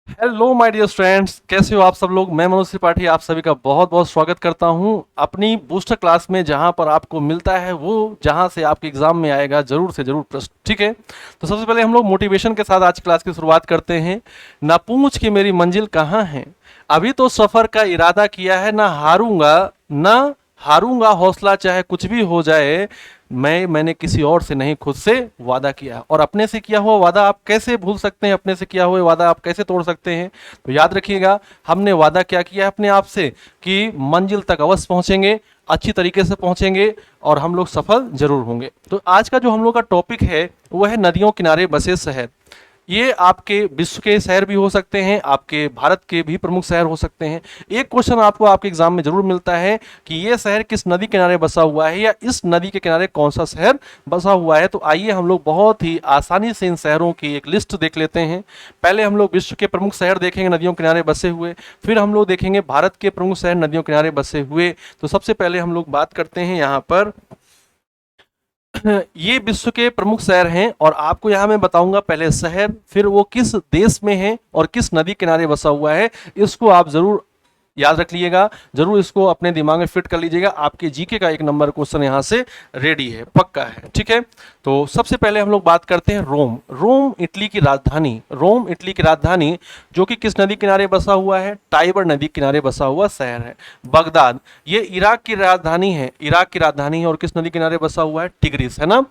Hello my dear friends, कैसे हो आप सब लोग। मैं मनोज त्रिपाठी आप सभी का बहुत बहुत स्वागत करता हूं अपनी बूस्टर क्लास में, जहां पर आपको मिलता है वो जहां से आपके एग्जाम में आएगा जरूर से जरूर प्रश्न। ठीक है, तो सबसे पहले हम लोग मोटिवेशन के साथ आज क्लास की शुरुआत करते हैं। ना पूछ कि मेरी मंजिल कहाँ है, अभी तो सफर का इरादा किया है, ना हारूंगा हौसला चाहे कुछ भी हो जाए। मैंने किसी और से नहीं, खुद से वादा किया। और अपने से किया हुआ वादा आप कैसे भूल सकते हैं, अपने से किया हुआ वादा आप कैसे तोड़ सकते हैं। तो याद रखिएगा, हमने वादा क्या किया है अपने आप से कि मंजिल तक अवश्य पहुंचेंगे, अच्छी तरीके से पहुंचेंगे और हम लोग सफल जरूर होंगे। तो आज का जो हम लोग का टॉपिक है वो है नदियों किनारे बसे शहर। ये आपके विश्व के शहर भी हो सकते हैं, आपके भारत के भी प्रमुख शहर हो सकते हैं। एक क्वेश्चन आपको आपके एग्जाम में जरूर मिलता है कि ये शहर किस नदी किनारे बसा हुआ है, या इस नदी के किनारे कौन सा शहर बसा हुआ है। तो आइए हम लोग बहुत ही आसानी से इन शहरों की एक लिस्ट देख लेते हैं। पहले हम लोग विश्व के प्रमुख शहर देखेंगे नदियों किनारे बसे हुए, फिर हम लोग देखेंगे भारत के प्रमुख शहर नदियों किनारे बसे हुए। तो सबसे पहले हम लोग बात करते हैं यहाँ पर ये विश्व के प्रमुख शहर हैं, और आपको यहाँ मैं बताऊंगा पहले शहर, फिर वो किस देश में है और किस नदी किनारे बसा हुआ है। इसको आप जरूर याद रख लीजिएगा, जरूर इसको अपने दिमाग में फिट कर लीजिएगा। आपके जीके का एक नंबर क्वेश्चन यहाँ से रेडी है, पक्का है। ठीक है, तो सबसे पहले हम लोग बात करते हैं रोम। रोम इटली की राजधानी, रोम इटली की राजधानी जो कि किस नदी किनारे बसा हुआ है, टाइबर नदी किनारे बसा हुआ शहर है। बगदाद, ये इराक की राजधानी है, इराक की राजधानी है, और किस नदी किनारे बसा हुआ है, टिग्रिस, है ना।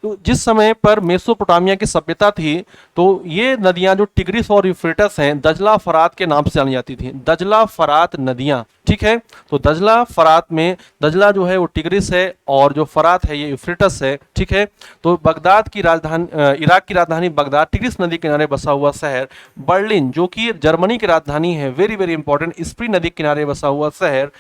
तो जिस समय पर मेसोपोटामिया की सभ्यता थी, तो ये नदियां जो टिग्रिस और यूफ्रेटस हैं, दजला फरात के नाम से जानी जाती थी, दजला फरात नदियां। ठीक है, तो दजला फरात में दजला जो है वो टिग्रिस है, और जो फरात है ये यूफ्रेटस है। ठीक है, तो बगदाद की राजधानी, इराक की राजधानी बगदाद, टिग्रिस नदी किनारे बसा हुआ शहर। बर्लिन जो कि जर्मनी की राजधानी है, वेरी वेरी इंपॉर्टेंट, स्प्री नदी किनारे बसा हुआ शहर।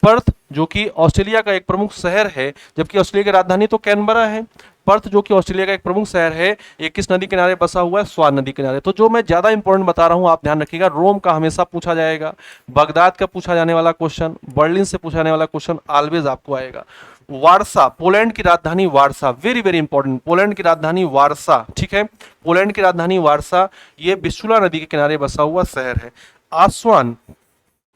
पर्थ जो कि ऑस्ट्रेलिया का एक प्रमुख शहर है, जबकि ऑस्ट्रेलिया की राजधानी तो कैनबरा है। पर्थ जो कि ऑस्ट्रेलिया का एक प्रमुख शहर है, ये किस नदी किनारे बसा हुआ है, स्वान नदी किनारे। तो जो मैं ज्यादा इंपॉर्टेंट बता रहा हूं आप ध्यान रखिएगा, रोम का हमेशा पूछा जाएगा, बगदाद का पूछा जाने वाला क्वेश्चन, बर्लिन से पूछा जाने वाला क्वेश्चन ऑलवेज आपको आएगा। वारसा, पोलैंड की राजधानी वारसा, वेरी वेरी इंपॉर्टेंट, पोलैंड की राजधानी वारसा। ठीक है, पोलैंड की राजधानी वारसा, ये विस्चुला नदी के किनारे बसा हुआ शहर है। आसवान,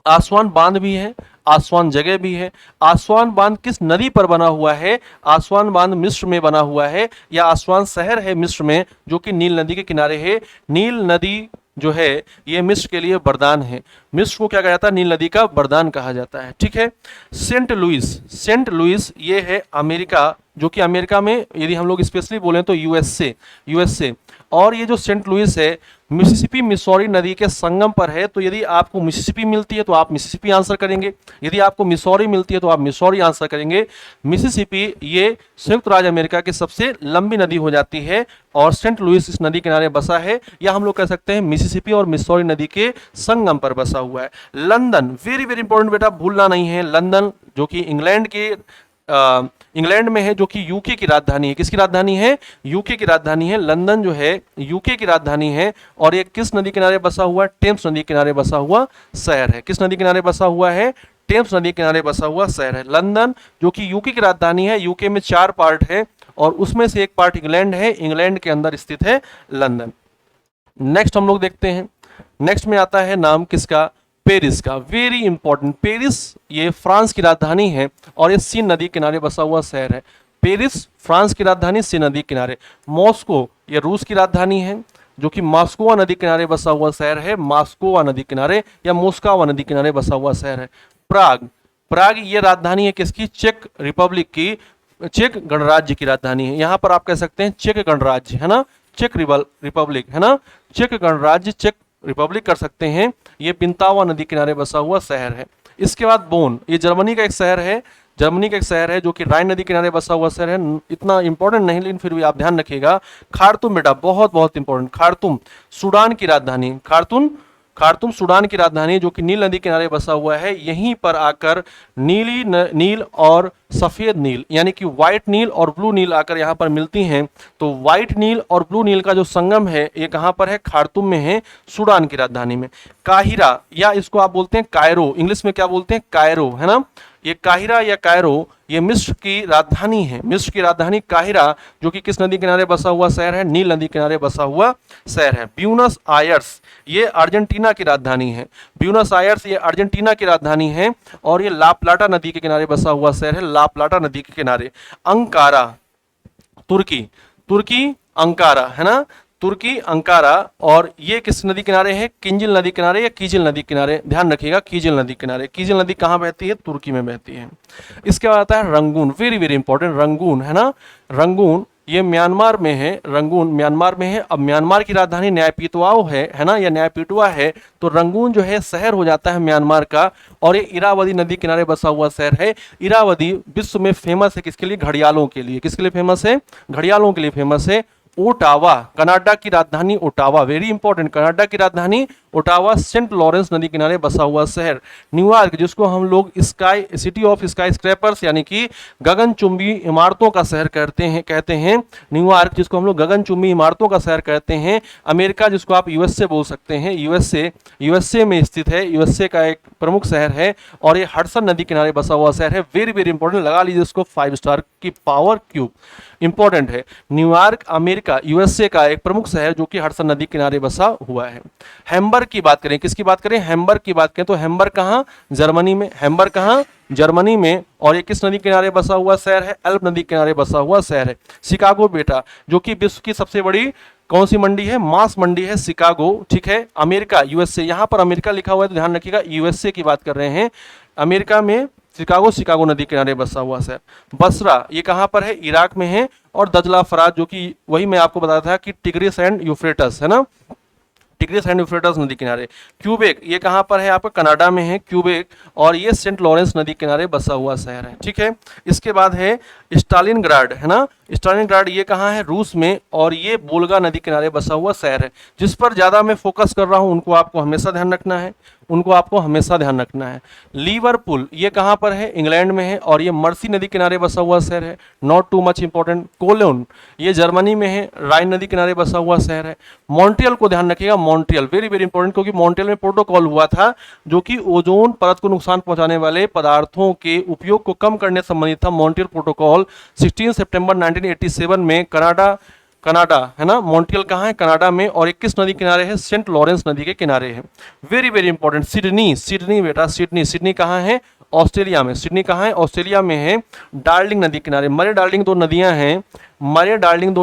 आसवान बांध भी है, आसवान जगह भी है। आसवान बांध किस नदी पर बना हुआ है, आसवान बांध मिस्र में बना हुआ है, या आसवान शहर है मिस्र में जो कि नील नदी के किनारे है। नील नदी जो है ये मिस्र के लिए वरदान है, मिस्र को क्या कहा जाता है, नील नदी का वरदान कहा जाता है। ठीक है, सेंट लुइस, सेंट लुइस ये है अमेरिका, जो कि अमेरिका में यदि हम लोग स्पेशली बोलें तो यूएसए, यूएसए। और ये जो सेंट लुइस है मिसिसिपी मिसौरी नदी के संगम पर है। तो यदि आपको मिसिसिपी मिलती है तो आप मिसिसिपी आंसर करेंगे, यदि आपको मिसौरी मिलती है तो आप मिसौरी आंसर करेंगे। मिसिसिपी ये संयुक्त राज्य अमेरिका की सबसे लंबी नदी हो जाती है, और सेंट लुइस इस नदी किनारे बसा है, या हम लोग कह सकते हैं मिसिसिपी और मिसौरी नदी के संगम पर बसा हुआ है। लंदन, वेरी वेरी इंपॉर्टेंट बेटा, भूलना नहीं है। लंदन जो कि इंग्लैंड के इंग्लैंड में है, जो कि यूके की राजधानी है। किसकी राजधानी है, यूके की राजधानी है। लंदन जो है यूके की राजधानी है, और ये किस नदी किनारे बसा हुआ है, टेम्स नदी किनारे बसा हुआ शहर है। किस नदी किनारे बसा हुआ है, टेम्स नदी किनारे बसा हुआ शहर है लंदन, जो कि यूके की राजधानी है। यूके में 4 पार्ट है, और उसमें से एक पार्ट इंग्लैंड है, इंग्लैंड के अंदर स्थित है लंदन। नेक्स्ट हम लोग देखते हैं, नेक्स्ट में आता है नाम किसका, पेरिस का, वेरी इंपॉर्टेंट। पेरिस ये फ्रांस की राजधानी है, और ये सीन नदी किनारे बसा हुआ शहर है। पेरिस फ्रांस की राजधानी, सीन नदी किनारे। मॉस्को ये रूस की राजधानी है, जो कि मॉस्कोवा नदी किनारे बसा हुआ शहर है, मॉस्कोवा नदी किनारे या मोस्कावा नदी किनारे बसा हुआ शहर है। प्राग, प्राग ये राजधानी है किसकी, चेक रिपब्लिक की, चेक गणराज्य की राजधानी है। यहाँ पर आप कह सकते हैं चेक गणराज्य, है ना, चेक रिपब्लिक, है ना, चेक गणराज्य, चेक रिपब्लिक कर सकते हैं। ये पिंतावा नदी किनारे बसा हुआ शहर है। इसके बाद बोन, ये जर्मनी का एक शहर है, जर्मनी का एक शहर है जो कि राइन नदी किनारे बसा हुआ शहर है। इतना इंपॉर्टेंट नहीं, लेकिन फिर भी आप ध्यान रखिएगा। खार्तुम बेटा बहुत बहुत इंपॉर्टेंट, खार्तुम सूडान की राजधानी, खार्तुम, खार्तुम सूडान की राजधानी जो कि नील नदी किनारे बसा हुआ है। यहीं पर आकर नील और सफेद नील, यानी कि व्हाइट नील और ब्लू नील आकर यहाँ पर मिलती हैं। तो व्हाइट नील और ब्लू नील का जो संगम है ये कहाँ पर है, खार्तूम में है, सूडान की राजधानी में। काहिरा, या इसको आप बोलते हैं कायरो, इंग्लिश में क्या बोलते हैं, कायरो, है ना। ये काहिरा या कायरो ये मिस्र की राजधानी है, मिस्र की राजधानी काहिरा, जो कि किस नदी किनारे बसा हुआ शहर है, नील नदी किनारे बसा हुआ शहर है। ब्यूनस आयर्स ये अर्जेंटीना की राजधानी है, ब्यूनस आयर्स ये अर्जेंटीना की राजधानी है, और ये ला प्लाटा नदी के किनारे बसा हुआ शहर है, ला प्लाटा नदी के किनारे। अंकारा तुर्की, तुर्की अंकारा, है ना, तुर्की अंकारा, और ये किस नदी किनारे है, किंजिल नदी किनारे या कीजिल नदी किनारे, ध्यान रखिएगा कीजिल नदी किनारे। कीजिल नदी कहाँ बहती है, तुर्की में बहती है। इसके बाद आता है Rangoon, very very important, Rangoon, है ना, रंगून ये म्यांमार में है, रंगून म्यांमार में है। अब म्यांमार की राजधानी न्यायपीटुआओ है ना, या न्यायपीटुआ है, तो रंगून जो है शहर हो जाता है म्यांमार का, और ये इरावदी नदी किनारे बसा हुआ शहर है। इरावदी विश्व में फेमस है किसके लिए, घड़ियालों के लिए। किसके लिए फेमस है, घड़ियालों के लिए फेमस है। ओटावा कनाडा की राजधानी, ओटावा वेरी इंपॉर्टेंट, कनाडा की राजधानी ओटावा, सेंट लॉरेंस नदी किनारे बसा हुआ शहर। न्यूयॉर्क जिसको हम लोग sky city of sky scrapers यानी कि गगनचुंबी इमारतों का शहर कहते हैं न्यूयॉर्क, जिसको हम लोग गगनचुंबी इमारतों का शहर कहते हैं। अमेरिका जिसको आप यूएसए बोल सकते हैं, यूएसए में स्थित है, यूएसए का एक प्रमुख शहर है, और ये हडसन नदी किनारे बसा हुआ शहर है। वेरी वेरी इंपॉर्टेंट, लगा लीजिए इसको 5 स्टार की पावर क्यूब, इंपॉर्टेंट है। न्यूयॉर्क अमेरिका यूएसए का एक प्रमुख शहर जो कि हडसन नदी किनारे बसा हुआ है। हैम्बर्ग की बात करें, किसकी बात करें, हैम्बर्ग की बात करें, तो हैम्बर्ग कहाँ, जर्मनी में, हैम्बर्ग कहाँ, जर्मनी में, और ये किस नदी किनारे बसा हुआ शहर है, एल्ब नदी किनारे बसा हुआ शहर है। शिकागो बेटा जो कि विश्व की सबसे बड़ी कौन सी मंडी है, मांस मंडी है शिकागो, ठीक है। अमेरिका यूएसए, यहाँ पर अमेरिका लिखा हुआ है तो ध्यान रखिएगा यूएसए की बात कर रहे हैं। अमेरिका में शिकागो, शिकागो नदी किनारे बसा हुआ शहर। बसरा ये कहाँ पर है, इराक में है, और दजला फरात जो कि वही मैं आपको बताया था कि टिग्रिस एंड यूफ्रेटस, है ना, टिग्रिस एंड यूफ्रेटस नदी किनारे। क्यूबेक ये कहाँ पर है, आपका कनाडा में है क्यूबेक, और ये सेंट लॉरेंस नदी किनारे बसा हुआ शहर है, ठीक है। इसके बाद है स्टालिनग्राड, है ना, स्टालिनग्राड ये कहाँ है, रूस में, और ये वोल्गा नदी किनारे बसा हुआ शहर है। जिस पर ज़्यादा मैं फोकस कर रहा हूँ उनको आपको हमेशा ध्यान रखना है, उनको आपको हमेशा ध्यान रखना है। लिवरपूल ये कहाँ पर है, इंग्लैंड में है, और ये मर्सी नदी किनारे बसा हुआ शहर है, not too much important. Cologne ये जर्मनी में है, राइन नदी किनारे बसा हुआ शहर है। मॉन्ट्रियल को ध्यान रखिएगा, मॉन्ट्रियल वेरी वेरी इंपॉर्टेंट, क्योंकि मॉन्ट्रियल में प्रोटोकॉल हुआ था जो कि ओजोन परत को नुकसान पहुंचाने वाले पदार्थों के उपयोग को कम करने संबंधित था। मॉन्ट्रियल प्रोटोकॉल 16 सितंबर 1987 में कनाडा, है ना, मॉन्ट्रियल कहाँ है, कनाडा में, और 21 नदी किनारे है, सेंट लॉरेंस नदी के किनारे है। वेरी वेरी इंपॉर्टेंट, सिडनी बेटा, सिडनी कहाँ है, ऑस्ट्रेलिया में। सिडनी कहाँ है, ऑस्ट्रेलिया में है, डार्लिंग नदी किनारे। मरे डार्लिंग दो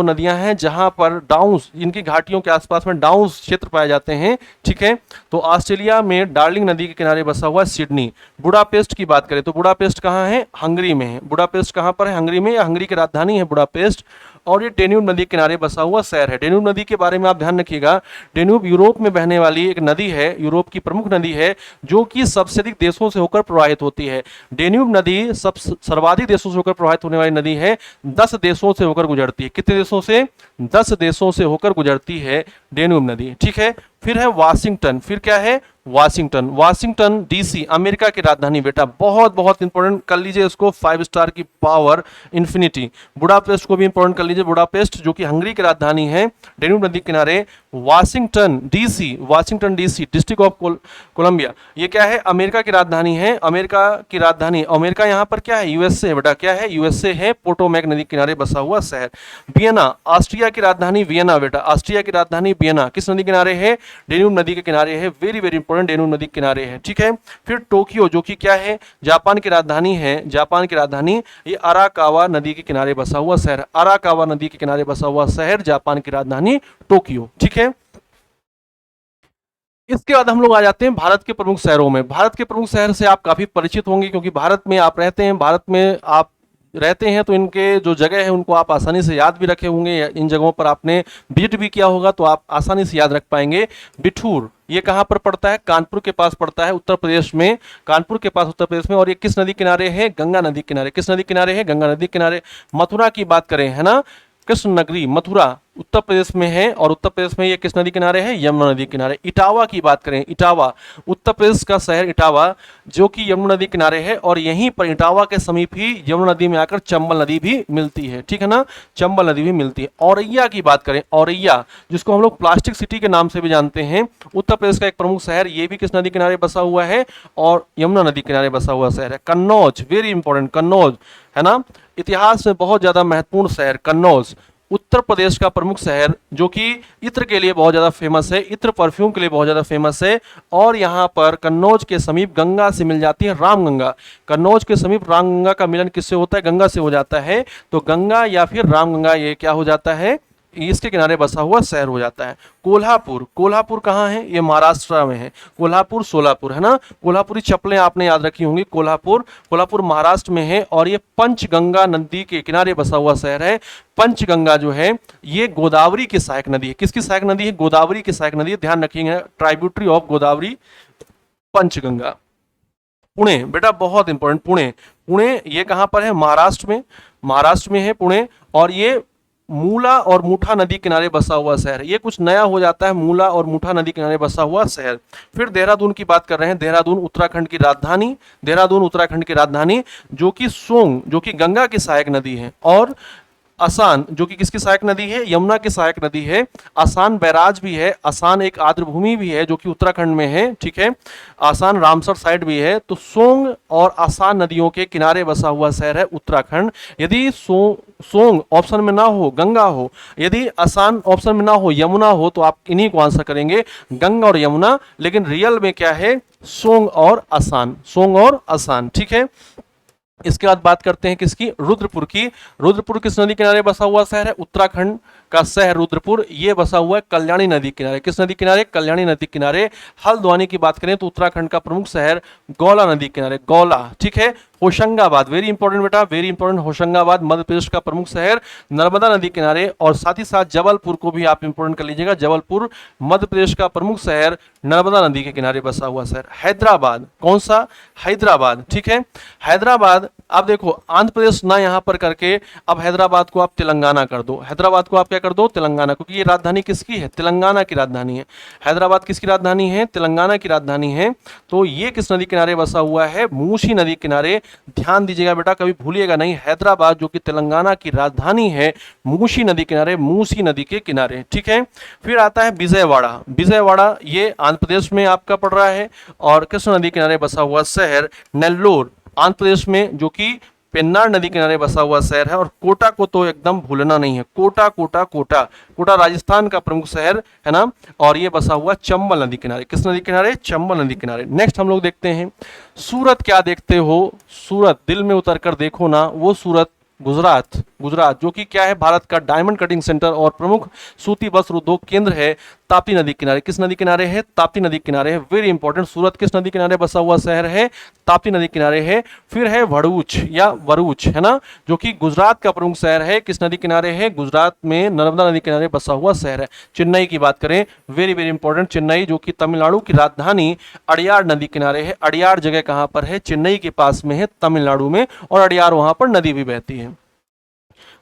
नदियां हैं जहां पर डाउन्स, इनकी घाटियों के आसपास में डाउन्स क्षेत्र पाए जाते हैं, ठीक है। तो ऑस्ट्रेलिया में डार्लिंग नदी के किनारे बसा हुआ सिडनी। बुडापेस्ट की बात करें तो बुडापेस्ट कहाँ है, हंगरी में है। बुडापेस्ट कहाँ पर है, हंगरी में, या हंगरी की राजधानी है बुडापेस्ट, और ये डेन्यूब नदी किनारे बसा हुआ शहर है। डेन्यूब नदी के बारे में आप ध्यान रखिएगा, डेन्यूब यूरोप में बहने वाली एक नदी है, यूरोप की प्रमुख नदी है, जो कि सबसे अधिक देशों से होकर प्रवाहित होती है। डेन्यूब नदी सर्वाधिक देशों से होकर प्रवाहित होने वाली नदी है, 10 देशों से होकर गुजरती है। कितने देशों से, 10 देशों से होकर गुजरती है डेन्यूब नदी, ठीक है। फिर है वाशिंगटन, फिर क्या है, वाशिंगटन डीसी अमेरिका की राजधानी बेटा, बहुत बहुत इंपॉर्टेंट कर लीजिए इसको, 5 स्टार की पावर इंफिनिटी। बुडापेस्ट को भी इंपॉर्टेंट कर लीजिए, बुडापेस्ट जो कि हंगरी की राजधानी है, डेन्यूब नदी किनारे। Washington DC district of Columbia, ये क्या है, अमेरिका की राजधानी है, अमेरिका यहाँ पर क्या है, यूएसए है बेटा, क्या है, यूएसए है, पोटोमैक नदी किनारे बसा हुआ शहर। वियना ऑस्ट्रिया की राजधानी, वियना बेटा, ऑस्ट्रिया की राजधानी वियना किस नदी किनारे है, डेन्यूब नदी के किनारे है, वेरी वेरी इंपॉर्टेंट, डेन्यूब नदी के किनारे है, ठीक है। फिर टोक्यो जो कि क्या है, जापान की राजधानी है, जापान की राजधानी, ये अराकावा नदी के किनारे बसा हुआ शहर, अराकावा नदी के किनारे बसा हुआ शहर, जापान की राजधानी टोक्यो, ठीक है। इसके बाद हम लोग आ जाते हैं भारत के प्रमुख शहरों में। भारत के प्रमुख शहर से आप काफी परिचित होंगे क्योंकि भारत में आप रहते हैं, भारत में आप रहते हैं, तो इनके जो जगह है उनको आप आसानी से याद भी रखे होंगे, इन जगहों पर आपने विजिट भी किया होगा तो आप आसानी से याद रख पाएंगे। बिठूर ये कहाँ पर पड़ता है, कानपुर के पास पड़ता है, उत्तर प्रदेश में, कानपुर के पास उत्तर प्रदेश में, और ये किस नदी किनारे है, गंगा नदी किनारे। किस नदी किनारे है, गंगा नदी किनारे। मथुरा की बात करें, है ना, कृष्ण नगरी मथुरा, उत्तर प्रदेश में है, और उत्तर प्रदेश में ये किस नदी किनारे है? यमुना नदी किनारे। इटावा की बात करें, इटावा उत्तर प्रदेश का शहर इटावा जो कि यमुना नदी किनारे है, और यहीं पर इटावा के समीप ही यमुना नदी में आकर चंबल नदी भी मिलती है, ठीक है ना, चंबल नदी भी मिलती है। औरैया की बात करें, औरैया जिसको हम लोग प्लास्टिक सिटी के नाम से भी जानते हैं, उत्तर प्रदेश का एक प्रमुख शहर, ये भी किस नदी किनारे बसा हुआ है? और यमुना नदी किनारे बसा हुआ शहर है। कन्नौज, वेरी इंपॉर्टेंट, कन्नौज है ना, इतिहास में बहुत ज्यादा महत्वपूर्ण शहर कन्नौज, उत्तर प्रदेश का प्रमुख शहर जो कि इत्र के लिए बहुत ज़्यादा फेमस है, इत्र परफ्यूम के लिए बहुत ज़्यादा फेमस है। और यहाँ पर कन्नौज के समीप गंगा से मिल जाती है रामगंगा। कन्नौज के समीप रामगंगा का मिलन किससे होता है? गंगा से हो जाता है। तो गंगा या फिर रामगंगा ये क्या हो जाता है? इसके किनारे बसा हुआ शहर हो जाता है। कोल्हापुर, कोल्हापुर कहाँ है? ये महाराष्ट्र में है। कोल्हापुर सोलापुर है ना, कोल्हापुरी चप्पलें आपने याद रखी होंगी। कोल्हापुर, कोल्हापुर महाराष्ट्र में है, और ये पंचगंगा नदी के किनारे बसा हुआ शहर है। पंचगंगा जो है ये गोदावरी की सहायक नदी है। किसकी सहायक नदी है? गोदावरी की सहायक नदी है, ध्यान रखिएगा, ट्राइब्यूटरी ऑफ गोदावरी पंचगंगा। पुणे बेटा बहुत इंपॉर्टेंट, पुणे, पुणे ये कहाँ पर है? महाराष्ट्र में, महाराष्ट्र में है पुणे, और ये मूला और मुठा नदी किनारे बसा हुआ शहर। ये कुछ नया हो जाता है, मूला और मुठा नदी किनारे बसा हुआ शहर। फिर देहरादून की बात कर रहे हैं, देहरादून उत्तराखंड की राजधानी, देहरादून उत्तराखंड की राजधानी जो कि सोंग जो कि गंगा की सहायक नदी है, और असान जो कि किसकी सहायक नदी है? यमुना की सहायक नदी है। आसान बैराज भी है, आसान एक आर्द्रभूमि भी है जो कि उत्तराखंड में है, ठीक है, आसान रामसर साइड भी है। तो सोंग और आसान नदियों के किनारे बसा हुआ शहर है उत्तराखंड। यदि सोंग ऑप्शन में ना हो, गंगा हो, यदि आसान ऑप्शन में ना हो, यमुना हो, तो आप इन्हीं को आंसर करेंगे, गंगा और यमुना। लेकिन रियल में क्या है? सोंग और आसान, सोंग और आसान, ठीक है। इसके बाद बात करते हैं किसकी? रुद्रपुर की। रुद्रपुर किस नदी किनारे बसा हुआ शहर है? उत्तराखंड का शहर रुद्रपुर, ये बसा हुआ है कल्याणी नदी किनारे। किस नदी किनारे? कल्याणी नदी किनारे। हल्द्वानी की बात करें तो उत्तराखंड का प्रमुख शहर गौला नदी किनारे, गौला, ठीक है। होशंगाबाद, वेरी इंपॉर्टेंट बेटा, वेरी इंपॉर्टेंट, होशंगाबाद मध्य प्रदेश का प्रमुख शहर नर्मदा नदी किनारे। और साथ ही साथ जबलपुर को भी आप इंपॉर्टेंट कर लीजिएगा, जबलपुर मध्य प्रदेश का प्रमुख शहर नर्मदा नदी के किनारे बसा हुआ शहर। हैदराबाद, कौन सा? हैदराबाद, ठीक है। हैदराबाद, अब देखो आंध्र प्रदेश ना यहाँ पर करके अब हैदराबाद को आप तेलंगाना कर दो, हैदराबाद को आप क्या कर दो? तेलंगाना, क्योंकि ये राजधानी किसकी है? तेलंगाना की राजधानी है। हैदराबाद किसकी राजधानी है? तेलंगाना की राजधानी है। तो ये किस नदी किनारे बसा हुआ है? मूसी नदी किनारे। ध्यान दीजिएगा बेटा, कभी भूलिएगा नहीं, हैदराबाद जो कि तेलंगाना की राजधानी है, मूसी नदी किनारे, मूसी नदी के किनारे, ठीक है। फिर आता है विजयवाड़ा, विजयवाड़ा ये आंध्र प्रदेश में आपका पड़ रहा है, और कृष्ण नदी किनारे बसा हुआ शहर नेल्लोर आंध्र प्रदेश में जो कि पेन्नार नदी किनारे बसा हुआ शहर है। और कोटा को तो एकदम भूलना नहीं है, कोटा, कोटा, कोटा, कोटा राजस्थान का प्रमुख शहर है ना, और ये बसा हुआ चंबल नदी किनारे। किस नदी किनारे? चंबल नदी किनारे। नेक्स्ट हम लोग देखते हैं सूरत। क्या देखते हो? सूरत, दिल में उतर कर देखो ना, वो सूरत गुजरात, गुजरात जो कि क्या है? भारत का डायमंड कटिंग सेंटर और प्रमुख सूती वस्त्र उद्योग केंद्र है, ताप्ती नदी किनारे। किस नदी किनारे है? ताप्ती नदी किनारे है, वेरी इंपॉर्टेंट। सूरत किस नदी किनारे बसा हुआ शहर है? ताप्ती नदी किनारे है। फिर है भरूच या वरूच है ना, जो कि गुजरात का प्रमुख शहर है। किस नदी किनारे है? गुजरात में नर्मदा नदी किनारे बसा हुआ शहर है। चेन्नई की बात करें, वेरी वेरी इंपॉर्टेंट, चेन्नई जो कि तमिलनाडु की राजधानी अड़ियार नदी किनारे है। अड़ियार जगह कहां पर है? चेन्नई के पास में है, तमिलनाडु में, और अड़ियार वहां पर नदी भी बहती है।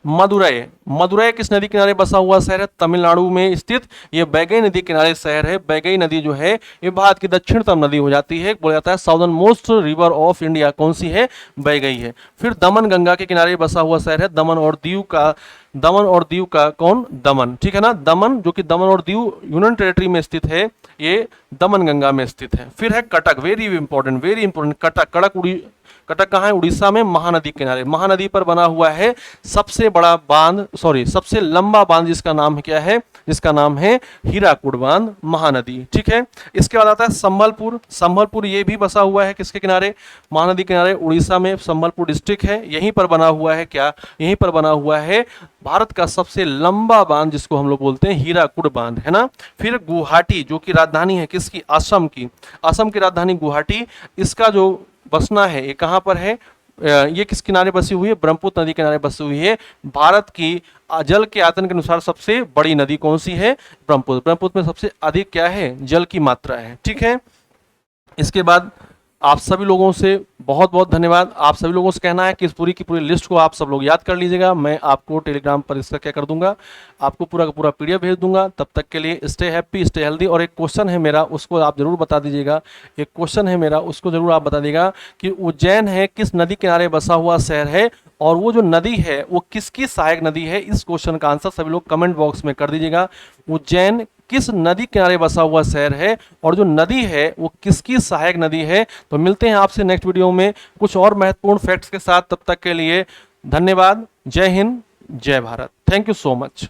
मदुरई, मदुरई किस नदी किनारे बसा हुआ शहर है? तमिलनाडु में स्थित ये बैगई नदी किनारे शहर है। बैगई नदी जो है ये भारत की दक्षिणतम नदी हो जाती है, बोला जाता है southern most river of India. कौन सी है? बैगई है। फिर दमन गंगा के किनारे बसा हुआ शहर है, दमन और दीव का, दमन और दीव का कौन? दमन, ठीक है ना, दमन जो कि दमन और दीव यूनियन टेरिटरी में स्थित है, ये दमन गंगा में स्थित है। फिर है Cuttack, very important, very important, Cuttack, Cuttack कहाँ है? उड़ीसा में, महानदी किनारे। महानदी पर बना हुआ है सबसे बड़ा बांध, सॉरी सबसे लंबा बांध, जिसका नाम क्या है? जिसका नाम है हीराकुड बांध, महानदी, ठीक है। इसके बाद आता है संबलपुर। संबलपुर ये भी बसा हुआ है किसके किनारे? महानदी किनारे, उड़ीसा में संबलपुर डिस्ट्रिक्ट है। यहीं पर बना हुआ है क्या? यहीं पर बना हुआ है भारत का सबसे लंबा बांध, जिसको हम लोग बोलते हैं हीराकुड बांध, है ना। फिर गुवाहाटी जो कि राजधानी है किसकी? असम की, असम की राजधानी गुवाहाटी। इसका जो बसना है ये कहाँ पर है? ये किस किनारे बसी हुई है? ब्रह्मपुत्र नदी किनारे बसी हुई है। भारत की जल के आयतन के अनुसार सबसे बड़ी नदी कौन सी है? ब्रह्मपुत्र। ब्रह्मपुत्र में सबसे अधिक क्या है? जल की मात्रा है, ठीक है। इसके बाद आप सभी लोगों से बहुत बहुत धन्यवाद। आप सभी लोगों से कहना है कि इस पूरी की पूरी लिस्ट को आप सब लोग याद कर लीजिएगा। मैं आपको टेलीग्राम पर इसका क्या कर दूंगा, आपको पूरा का पूरा पीडीएफ भेज दूंगा। तब तक के लिए स्टे हैप्पी, स्टे हेल्दी। और एक क्वेश्चन है मेरा, उसको आप जरूर बता दीजिएगा। एक क्वेश्चन है मेरा, उसको जरूर आप बता दीजिएगा कि उज्जैन है किस नदी किनारे बसा हुआ शहर है, और वो जो नदी है वो किसकी सहायक नदी है। इस क्वेश्चन का आंसर सभी लोग कमेंट बॉक्स में कर दीजिएगा। उज्जैन किस नदी किनारे बसा हुआ शहर है और जो नदी है वो किसकी सहायक नदी है। तो मिलते हैं आपसे नेक्स्ट वीडियो में कुछ और महत्वपूर्ण फैक्ट्स के साथ। तब तक के लिए धन्यवाद। जय हिंद, जय Bharat. Thank you so much.